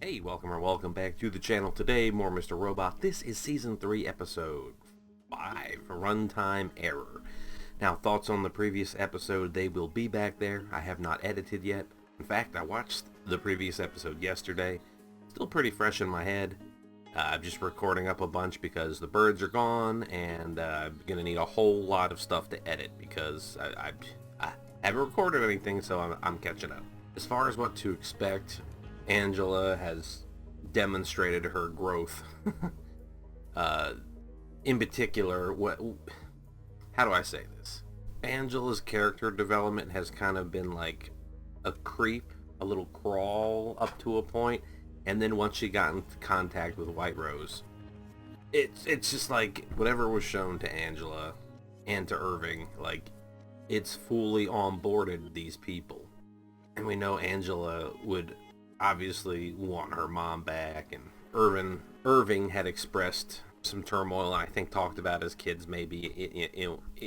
Hey, welcome back to the channel. Today, more Mr. Robot. This is Season 3, Episode 5, Runtime Error. Now, thoughts on the previous episode, they will be back there. I have not edited yet. In fact, I watched the previous episode yesterday. Still pretty fresh in my head. I'm just recording up a bunch because the birds are gone, and I'm going to need a whole lot of stuff to edit because I haven't recorded anything, so I'm catching up. As far as what to expect, Angela has demonstrated her growth. In particular, how do I say this? Angela's character development has kind of been like a creep, a little crawl up to a point, and then once she got into contact with White Rose, it's just like whatever was shown to Angela and to Irving, like it's fully onboarded these people. And we know Angela would obviously want her mom back, and Irving had expressed some turmoil, and I think talked about his kids maybe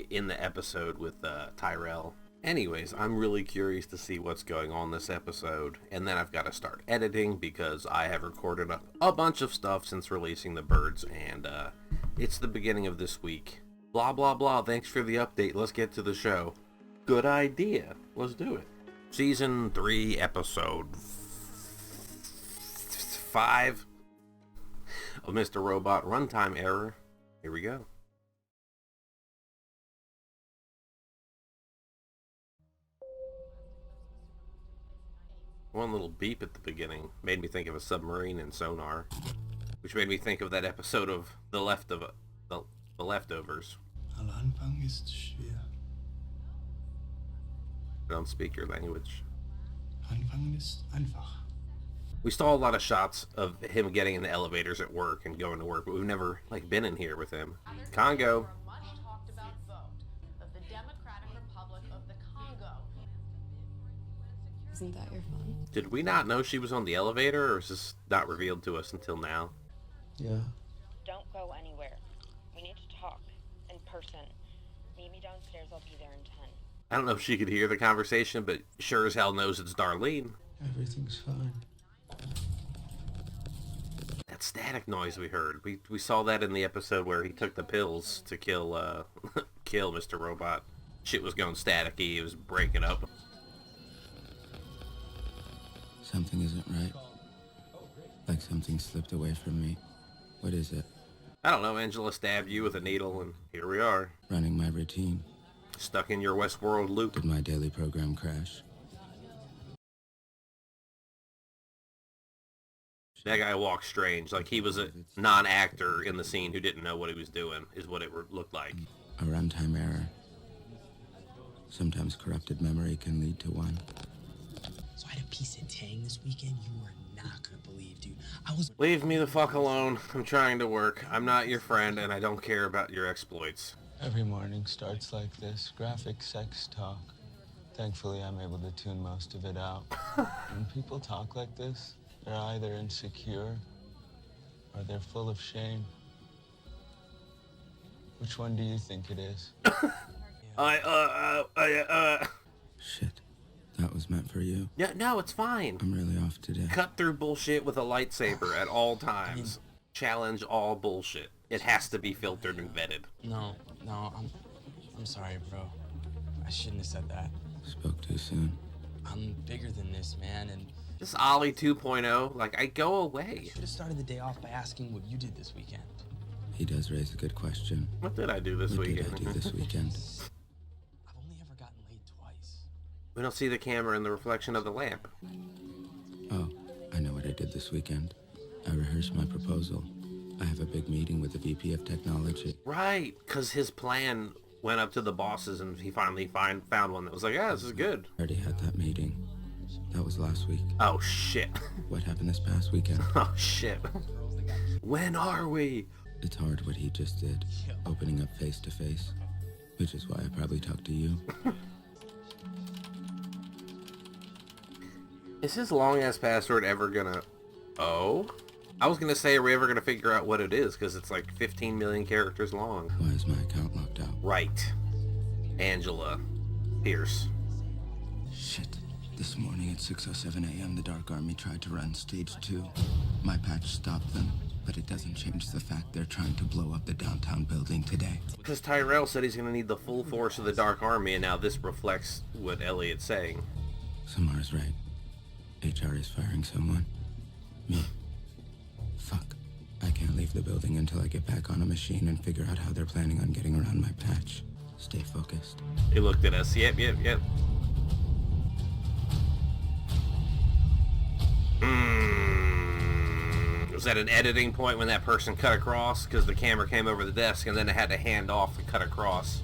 in the episode with Tyrell. Anyways, I'm really curious to see what's going on this episode, and then I've got to start editing because I have recorded a bunch of stuff since releasing the birds, and it's the beginning of this week. Blah blah blah, thanks for the update, let's get to the show. Good idea, let's do it. Season 3, Episode 5 of Mr. Robot, Runtime Error. Here we go. One little beep at the beginning made me think of a submarine and sonar, which made me think of that episode of The Leftovers. Aller Anfang ist schwer. I don't speak your language. Anfangen ist einfach. We saw a lot of shots of him getting in the elevators at work and going to work, but we've never been in here with him. Congo. Much talked about vote of the Democratic Republic of the Congo. Isn't that your phone? Did we not know she was on the elevator, or is this not revealed to us until now? Yeah. Don't go anywhere. We need to talk in person. Meet me downstairs. I'll be there in 10. I don't know if she could hear the conversation, but sure as hell knows it's Darlene. Everything's fine. That static noise we heard. We saw that in the episode where he took the pills to kill kill Mr. Robot. Shit was going staticky. It was breaking up. Something isn't right. Like something slipped away from me. What is it? I don't know. Angela stabbed you with a needle, and here we are. Running my routine. Stuck in your Westworld loop. Did my daily program crash? That guy walked strange, like he was a non-actor in the scene who didn't know what he was doing, is what it looked like. A runtime error. Sometimes corrupted memory can lead to one. So I had a piece of Tang this weekend you are not gonna believe, dude. Leave me the fuck alone. I'm trying to work. I'm not your friend, and I don't care about your exploits. Every morning starts like this, graphic sex talk. Thankfully, I'm able to tune most of it out. When people talk like this, they're either insecure or they're full of shame. Which one do you think it is? Shit. That was meant for you. Yeah, no, it's fine. I'm really off today. Cut through bullshit with a lightsaber at all times. Challenge all bullshit. It has to be filtered and vetted. No, I'm sorry, bro. I shouldn't have said that. Spoke too soon. I'm bigger than this, man, and This Ollie 2.0, like, I go away. should have started the day off by asking what you did this weekend. He does raise a good question. What did I do this What weekend? did I do this weekend? I've only ever gotten laid twice. We don't see the camera in the reflection of the lamp. Oh, I know what I did this weekend. I rehearsed my proposal. I have a big meeting with the VP of Technology. Right, because his plan went up to the bosses and he finally found one that was like, yeah, this is good. I already had that meeting. That was last week. Oh, shit. What happened this past weekend? Oh, shit. When are we? It's hard what he just did, opening up face to face, which is why I probably talked to you. Is his long-ass password ever gonna... Oh? I was gonna say, are we ever gonna figure out what it is? Because it's like 15 million characters long. Why is my account locked out? Right. Angela Pierce. Shit. This morning at 6:07 a.m., the Dark Army tried to run Stage 2. My patch stopped them, but it doesn't change the fact they're trying to blow up the downtown building today. Because Tyrell said he's going to need the full force of the Dark Army, and now this reflects what Elliot's saying. Samar's right. HR is firing someone. Me. Fuck. I can't leave the building until I get back on a machine and figure out how they're planning on getting around my patch. Stay focused. He looked at us. Yep. Was that an editing point when that person cut across? Because the camera came over the desk and then it had to hand off to cut across.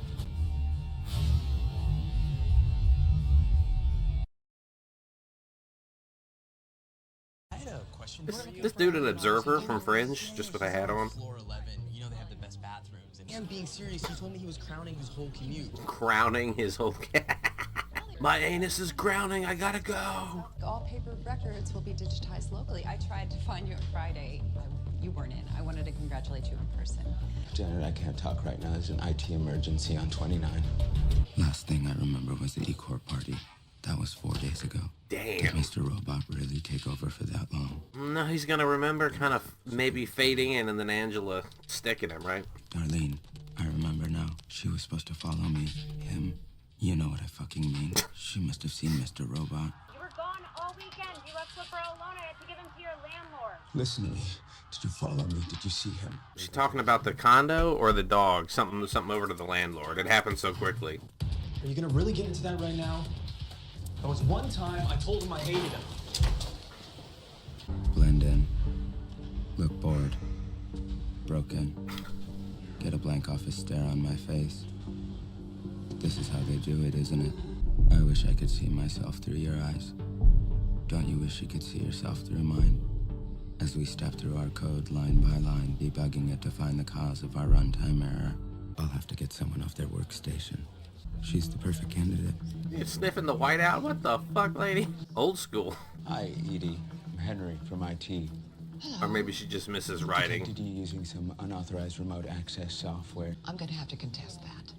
I had a question. This dude an observer from Fringe, just with a hat on. Floor 11. You know they have the best bathrooms. And being serious, he told me he was crowning his whole commute. Crowning his whole... My anus is crowning, I gotta go. All paper records will be digitized locally. I tried to find you on Friday. You weren't in. I wanted to congratulate you in person. Janet, I can't talk right now. There's an IT emergency on 29. Last thing I remember was the E Corp party. That was 4 days ago. Damn. Did Mr. Robot really take over for that long? No, he's gonna remember kind of maybe fading in and then Angela sticking him, right? Darlene, I remember now. She was supposed to follow me. Him. You know what I fucking mean. She must have seen Mr. Robot. You were gone all weekend. You left Flipper alone. I had to give him to your landlord. Listen to me. Did you follow me? Did you see him? Is she talking about the condo or the dog? Something over to the landlord. It happened so quickly. Are you gonna really get into that right now? There was one time I told him I hated him. Blend in. Look bored. Broken. Get a blank office stare on my face. This is how they do it, isn't it? I wish I could see myself through your eyes. Don't you wish you could see yourself through mine? As we step through our code line by line, debugging it to find the cause of our runtime error, I'll have to get someone off their workstation. She's the perfect candidate. You sniffing the whiteout? What the fuck, lady? Old school. Hi, Edie. I'm Henry from IT. Or maybe she just misses writing. Detected you using some unauthorized remote access software. I'm going to have to contest that.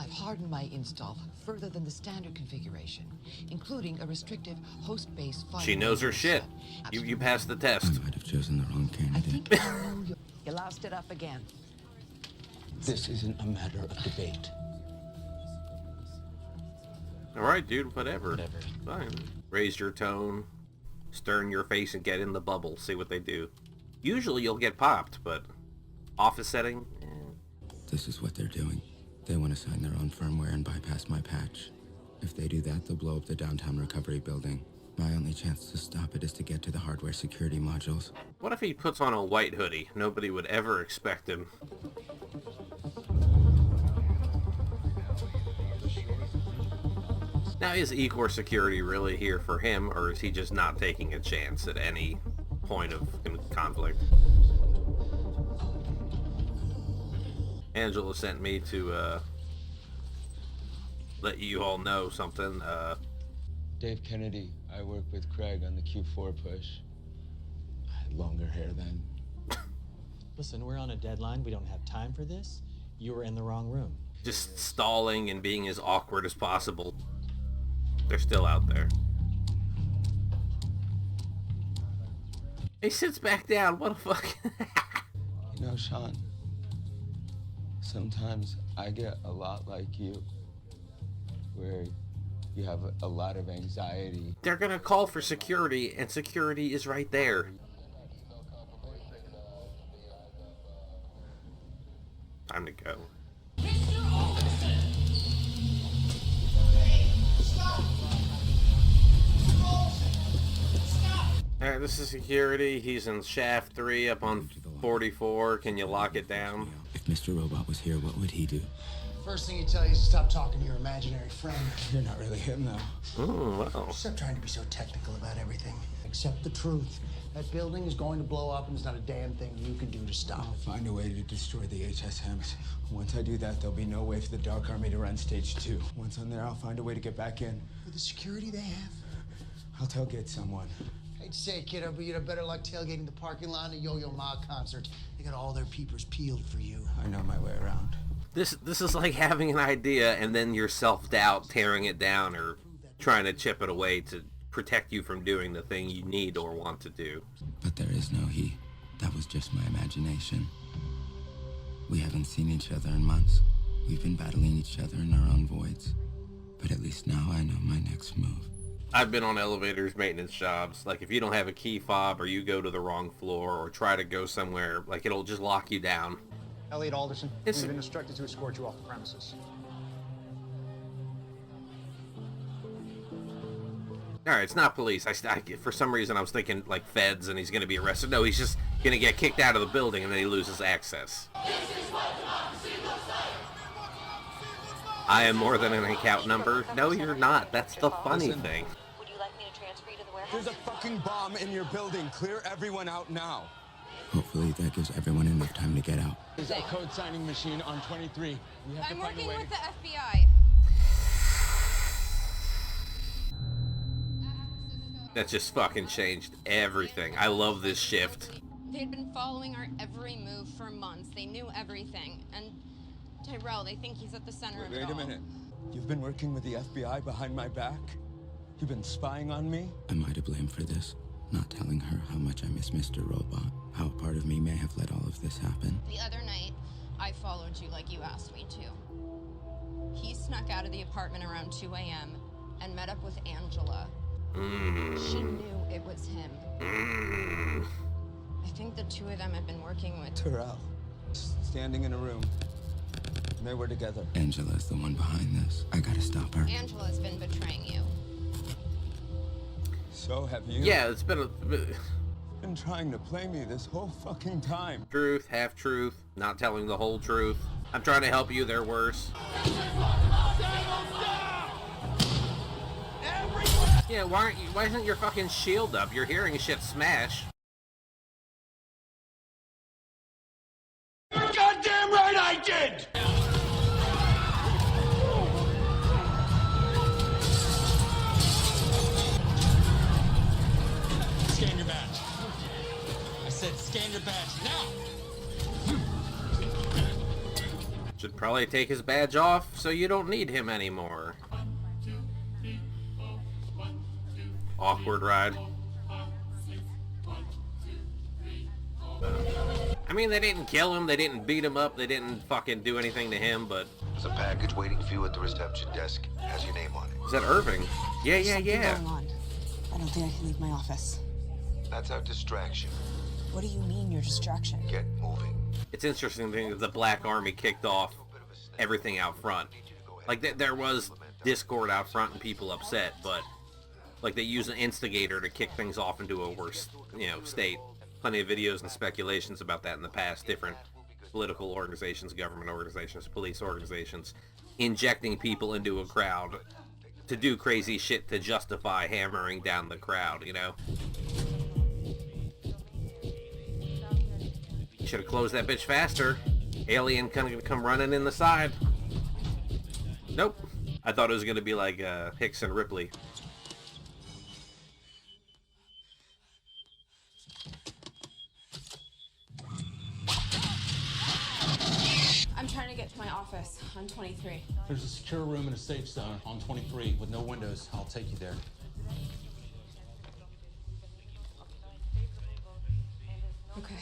I've hardened my install further than the standard configuration, including a restrictive host-based file. She knows her shit. You passed the test. I might have chosen the wrong I candidate. think I know you loused it up again. This isn't a matter of debate. Alright, dude, whatever. Fine. Raise your tone, stern your face, and get in the bubble. See what they do. Usually you'll get popped, but office setting? This is what they're doing. They want to sign their own firmware and bypass my patch. If they do that, they'll blow up the downtown recovery building. My only chance to stop it is to get to the hardware security modules. What if he puts on a white hoodie? Nobody would ever expect him. Now, is E Corp security really here for him, or is he just not taking a chance at any point of conflict? Angela sent me to let you all know something. Dave Kennedy. I work with Craig on the Q4 push. I had longer hair then. Listen, we're on a deadline. We don't have time for this. You were in the wrong room. Just stalling and being as awkward as possible. They're still out there. He sits back down. What the fuck? You know, Sean, sometimes I get a lot like you, where you have a lot of anxiety. They're gonna call for security, and security is right there. Time to go. Alright, this is security. He's in shaft 3 up on 44. Can you lock it down? If Mr. Robot was here, what would he do? First thing you tell you is to stop talking to your imaginary friend. You're not really him, though. Oh, wow. Stop trying to be so technical about everything. Accept the truth. That building is going to blow up, and there's not a damn thing you can do to stop I'll it. find a way to destroy the HSMs. Once I do that, there'll be no way for the Dark Army to run Stage 2. Once I'm there, I'll find a way to get back in. With the security they have, I'll tailgate someone. I'd say, kiddo, but you'd have better luck tailgating the parking lot at a Yo-Yo Ma concert. They got all their peepers peeled for you. I know my way around. This is like having an idea and then your self-doubt tearing it down or trying to chip it away to protect you from doing the thing you need or want to do. But there is no he. That was just my imagination. We haven't seen each other in months. We've been battling each other in our own voids. But at least now I know my next move. I've been on elevators, maintenance jobs. Like, if you don't have a key fob or you go to the wrong floor or try to go somewhere, like, it'll just lock you down. Elliot Alderson, we've been instructed to escort you off the premises. Alright, it's not police. For some reason I was thinking, like, feds and he's going to be arrested. No, he's just going to get kicked out of the building and then he loses access. I am more than an account number. No, you're not. That's the funny thing. Would you like me to transfer you to the warehouse? There's a fucking bomb in your building. Clear everyone out now. Hopefully that gives everyone enough time to get out. There's a code signing machine on 23. We have I'm to find working a way with the FBI. That just fucking changed everything. I love this shift. They'd been following our every move for months. They knew everything. And Tyrell, they think he's at the center of it all. Wait a minute. You've been working with the FBI behind my back? You've been spying on me? Am I to blame for this? Not telling her how much I miss Mr. Robot. How a part of me may have let all of this happen. The other night, I followed you like you asked me to. He snuck out of the apartment around 2 a.m. and met up with Angela. She knew it was him. I think the two of them have been working with Tyrell, standing in a room. They were together. Angela's the one behind this. I gotta stop her. Angela's been betraying you. So have you. Yeah, it's been been trying to play me this whole fucking time. Truth, half truth, not telling the whole truth. I'm trying to help you, they're worse. Yeah, why isn't your fucking shield up? You're hearing shit smash. Goddamn right I did! Scan your badge. I said scan your badge now! Should probably take his badge off so you don't need him anymore. Awkward ride. I mean, they didn't kill him, they didn't beat him up, they didn't fucking do anything to him, but... There's a package waiting for you at the reception desk. Has your name on it. Is that Irving? Yeah. Going on. I don't think I can leave my office. That's our distraction. What do you mean, your distraction? Get moving. It's interesting that the Black Army kicked off everything out front. Like, there was discord out front and people upset, but... Like, they use an instigator to kick things off into a worse, state. Plenty of videos and speculations about that in the past. Different political organizations, government organizations, police organizations injecting people into a crowd to do crazy shit to justify hammering down the crowd, Should have closed that bitch faster. Alien gonna come running in the side. Nope. I thought it was gonna be like Hicks and Ripley. I'm trying to get to my office on 23. There's a secure room in a safe zone on 23 with no windows. I'll take you there. Okay.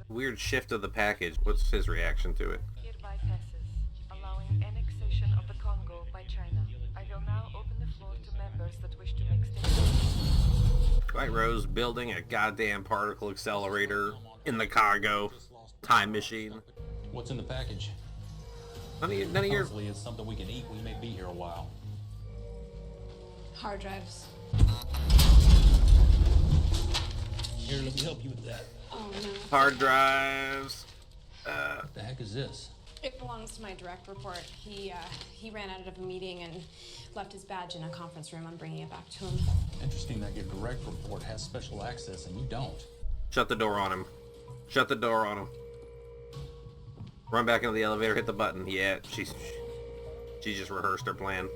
Weird shift of the package. What's his reaction to it? Hereby passes, allowing annexation of the Congo by China. I will now open the floor to members that wish to make statements. White Rose building a goddamn particle accelerator in the Congo time machine. What's in the package? None of your... Hopefully it's something we can eat. We may be here a while. Hard drives. Here, let me help you with that. Oh, no. Hard drives. What the heck is this? It belongs to my direct report. He ran out of a meeting and left his badge in a conference room. I'm bringing it back to him. Interesting that your direct report has special access and you don't. Shut the door on him. Shut the door on him. Run back into the elevator, hit the button. Yeah, she just rehearsed her plan.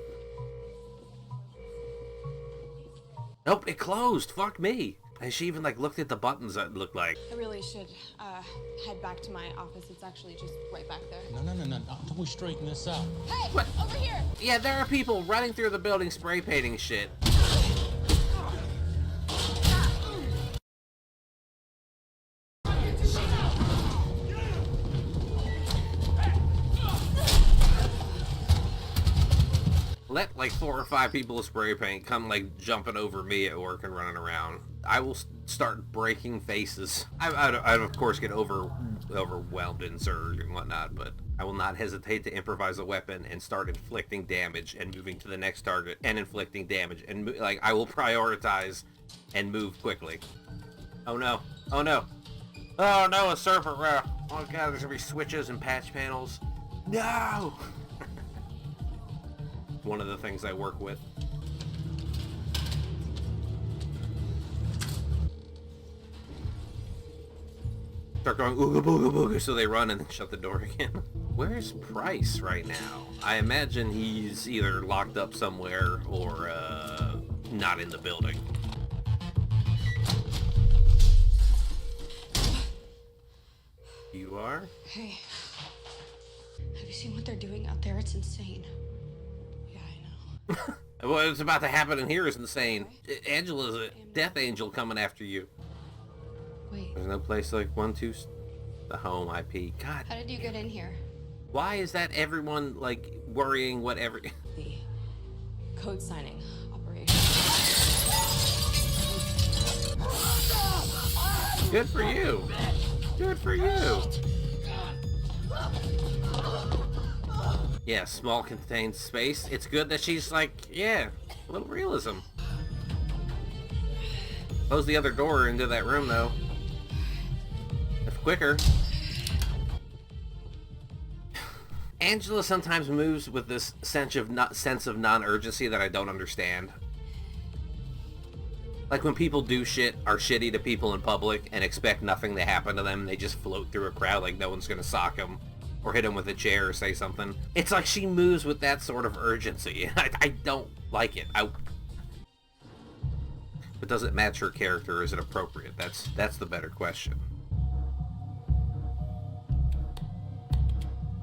Nope, it closed. Fuck me. And she even like looked at the buttons that looked like. I really should head back to my office. It's actually just right back there. No. Until we straighten this out. Hey, What? over here! Yeah, there are people running through the building spray painting shit. Let like 4 or 5 people with spray paint come like jumping over me at work and running around. I will start breaking faces. I'd of course get overwhelmed and surge and whatnot, but I will not hesitate to improvise a weapon and start inflicting damage and moving to the next target and inflicting damage, and like I will prioritize and move quickly. Oh no! Oh no! Oh no! A server! Oh god! There's gonna be switches and patch panels. No! One of the things I work with. Start going ooga booga booga, so they run and then shut the door again. Where's Price right now? I imagine he's either locked up somewhere or not in the building. You are? Hey, have you seen what they're doing out there? It's insane. What's about to happen in here is insane. Angela's a death angel coming after you. Wait. There's no place like the home IP. God. How did you get in here? Why is that everyone like worrying whatever? The code signing operation. Good for you. Good for you. Yeah, small contained space. It's good that she's like, yeah, a little realism. Close the other door into that room, though. That's quicker. Angela sometimes moves with this sense of non-urgency that I don't understand. Like when people do shit, are shitty to people in public, and expect nothing to happen to them, they just float through a crowd like no one's gonna sock them. Or hit him with a chair or say something. It's like she moves with that sort of urgency. I don't like it. But does it match her character? Is it appropriate? That's the better question.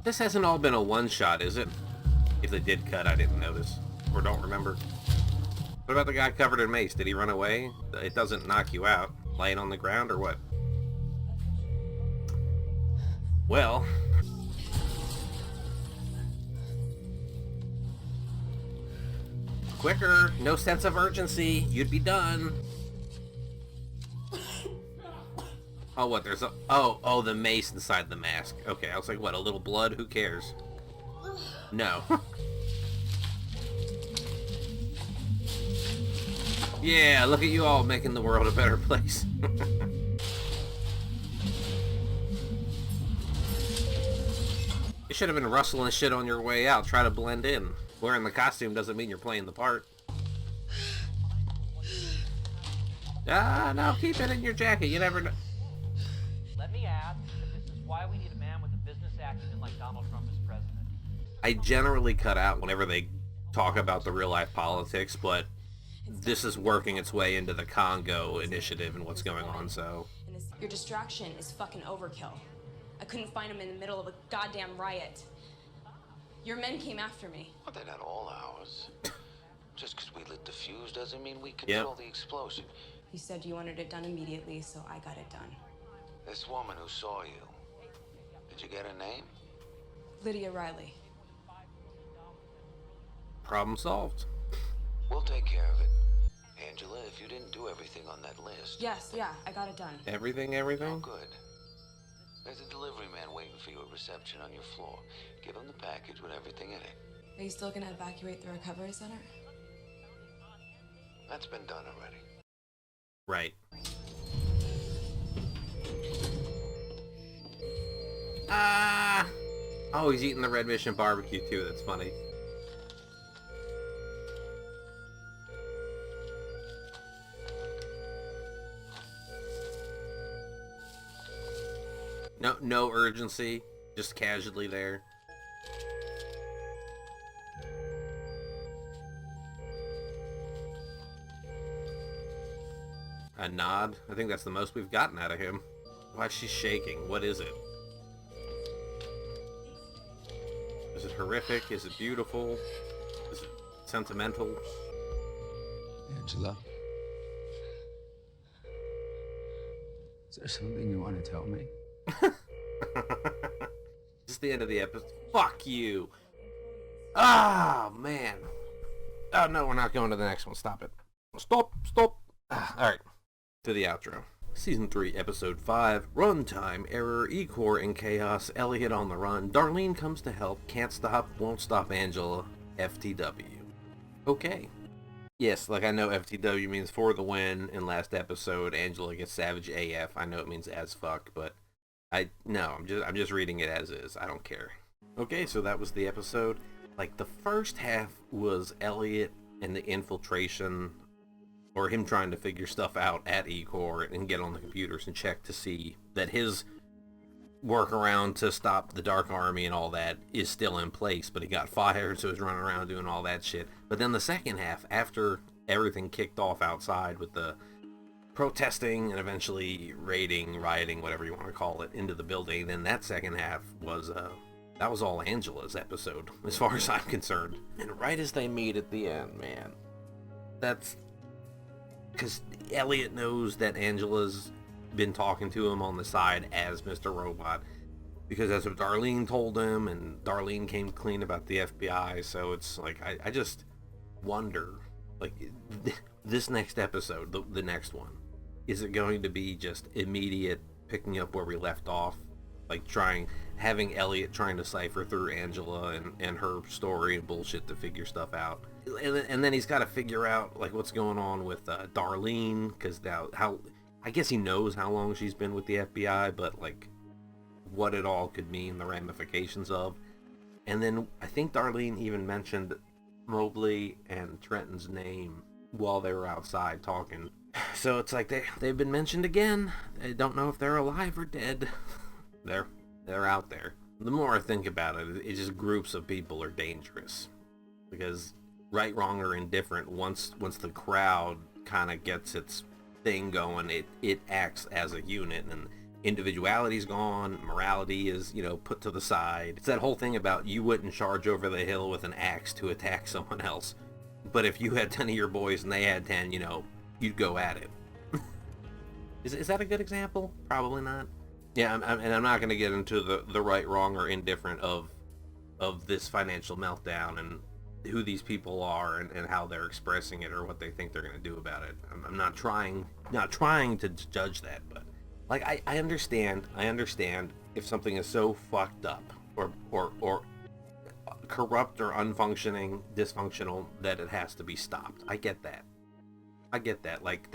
This hasn't all been a one-shot, is it? If they did cut, I didn't notice. Or don't remember. What about the guy covered in mace? Did he run away? It doesn't knock you out. Laying on the ground or what? Well... quicker, no sense of urgency, you'd be done. Oh, what, there's a... Oh, the mace inside the mask. Okay, I was like, what, a little blood? Who cares? No. Yeah, look at you all making the world a better place. You should have been rustling shit on your way out. Try to blend in. Wearing the costume doesn't mean you're playing the part. Ah, no, keep it in your jacket. You never know. Let me add that this is why we need a man with a business acumen like Donald Trump as president. I generally cut out whenever they talk about the real-life politics, but this is working its way into the Congo initiative and what's going on, so... Your distraction is fucking overkill. I couldn't find him in the middle of a goddamn riot. Your men came after me. Well, they're not all ours. Just because we lit the fuse doesn't mean we control the explosion. You said you wanted it done immediately, so I got it done. This woman who saw you, did you get her name? Lydia Riley. Problem solved. We'll take care of it. Angela, if you didn't do everything on that list... Yes, yeah, I got it done. Everything? Oh, good. There's a delivery man waiting for you at reception on your floor. Give him the package with everything in it. Are you still gonna evacuate the recovery center? That's been done already. Right. Oh, he's eating the Red Mission barbecue too. That's funny. No urgency, just casually there. A nod? I think that's the most we've gotten out of him. Why is she shaking? What is it? Is it horrific? Is it beautiful? Is it sentimental? Angela. Is there something you want to tell me? This is the end of the episode. Fuck you! Ah, man. Oh, no, we're not going to the next one. Stop it. Stop. Alright. To the outro. Season 3, Episode 5, Runtime, Error, E Corp and Chaos, Elliot on the run, Darlene comes to help, can't stop, won't stop Angela, FTW. Okay. Yes, like I know FTW means for the win. In last episode, Angela gets savage AF. I know it means as fuck, but I'm just reading it as is. I don't care. Okay, so that was the episode. Like, the first half was Elliot and the infiltration, or him trying to figure stuff out at E Corp and get on the computers and check to see that his workaround to stop the Dark Army and all that is still in place, but he got fired, so he's running around doing all that shit. But then the second half, after everything kicked off outside with the protesting and eventually raiding, rioting, whatever you want to call it, into the building, then that second half was that was all Angela's episode, as far as I'm concerned. And right as they meet at the end, man, that's because Elliot knows that Angela's been talking to him on the side as Mr. Robot, because that's what Darlene told him, and Darlene came clean about the FBI. So it's like, I just wonder, like, this next episode, the next one, is it going to be just immediate picking up where we left off, like having Elliot trying to cipher through Angela and her story and bullshit to figure stuff out, and then he's got to figure out like what's going on with Darlene, because now I guess he knows how long she's been with the FBI, but like what it all could mean, the ramifications of. And then I think Darlene even mentioned Mobley and Trenton's name while they were outside talking. So it's like they've been mentioned again. I don't know if they're alive or dead. They're out there. The more I think about it, it's just groups of people are dangerous. Because right, wrong, or indifferent, once the crowd kind of gets its thing going, it acts as a unit, and individuality's gone, morality is, put to the side. It's that whole thing about you wouldn't charge over the hill with an axe to attack someone else. But if you had 10 of your boys and they had 10, you'd go at it. Is that a good example? Probably not. Yeah, I'm not going to get into the right, wrong, or indifferent of this financial meltdown and who these people are and how they're expressing it or what they think they're going to do about it. I'm not trying to judge that, but like I understand if something is so fucked up or corrupt or unfunctioning, dysfunctional, that it has to be stopped. I get that. Like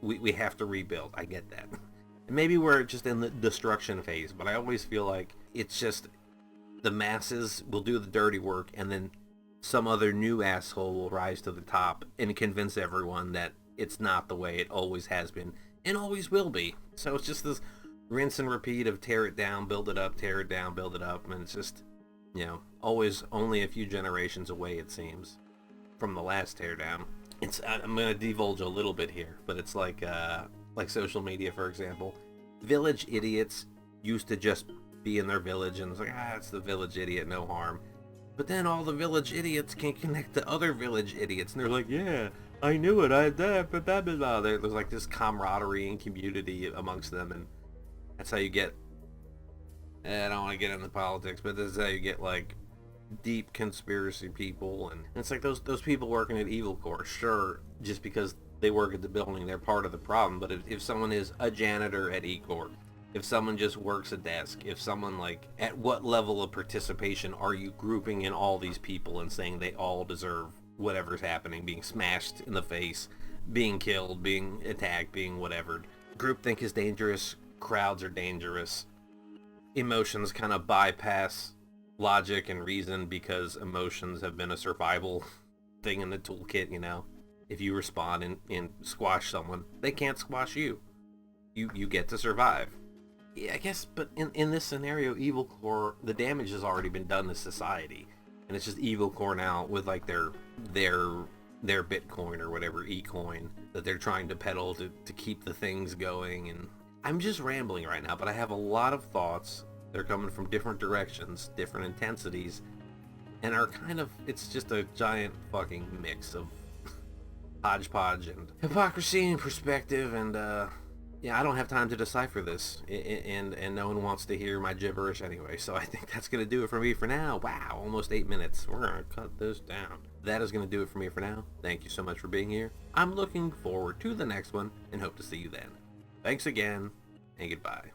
we have to rebuild. I get that. And maybe we're just in the destruction phase, but I always feel like it's just the masses will do the dirty work, and then some other new asshole will rise to the top and convince everyone that it's not the way it always has been and always will be. So it's just this rinse and repeat of tear it down, build it up, tear it down, build it up, and it's just, always only a few generations away, it seems, from the last tear down. I'm going to divulge a little bit here, but it's like social media, for example. Village idiots used to just be in their village, and it's like, it's the village idiot, no harm. But then all the village idiots can connect to other village idiots, and they're like, yeah, I knew it, I did, blah, blah, blah. There's like this camaraderie and community amongst them, and that's how you get, I don't want to get into politics, but this is how you get like deep conspiracy people, and it's like those people working at Evil Corp, sure, just because they work at the building, they're part of the problem. But if someone is a janitor at E Corp, if someone just works a desk, if someone like, at what level of participation are you grouping in all these people and saying they all deserve whatever's happening, being smashed in the face, being killed, being attacked, being whatever? Groupthink is dangerous, crowds are dangerous, emotions kind of bypass logic and reason because emotions have been a survival thing in the toolkit, If you respond and squash someone, they can't squash you. You get to survive. Yeah, I guess, but in this scenario, Evil Corp, the damage has already been done to society. And it's just Evil Corp now with like their their Bitcoin or whatever E-coin that they're trying to peddle to keep the things going. And I'm just rambling right now, but I have a lot of thoughts. They're coming from different directions, different intensities, and are kind of, it's just a giant fucking mix of hodgepodge and hypocrisy and perspective. And yeah, I don't have time to decipher this, and no one wants to hear my gibberish anyway, so I think that's going to do it for me for now. Wow, almost 8 minutes. We're going to cut this down. That is going to do it for me for now. Thank you so much for being here. I'm looking forward to the next one, and hope to see you then. Thanks again, and goodbye.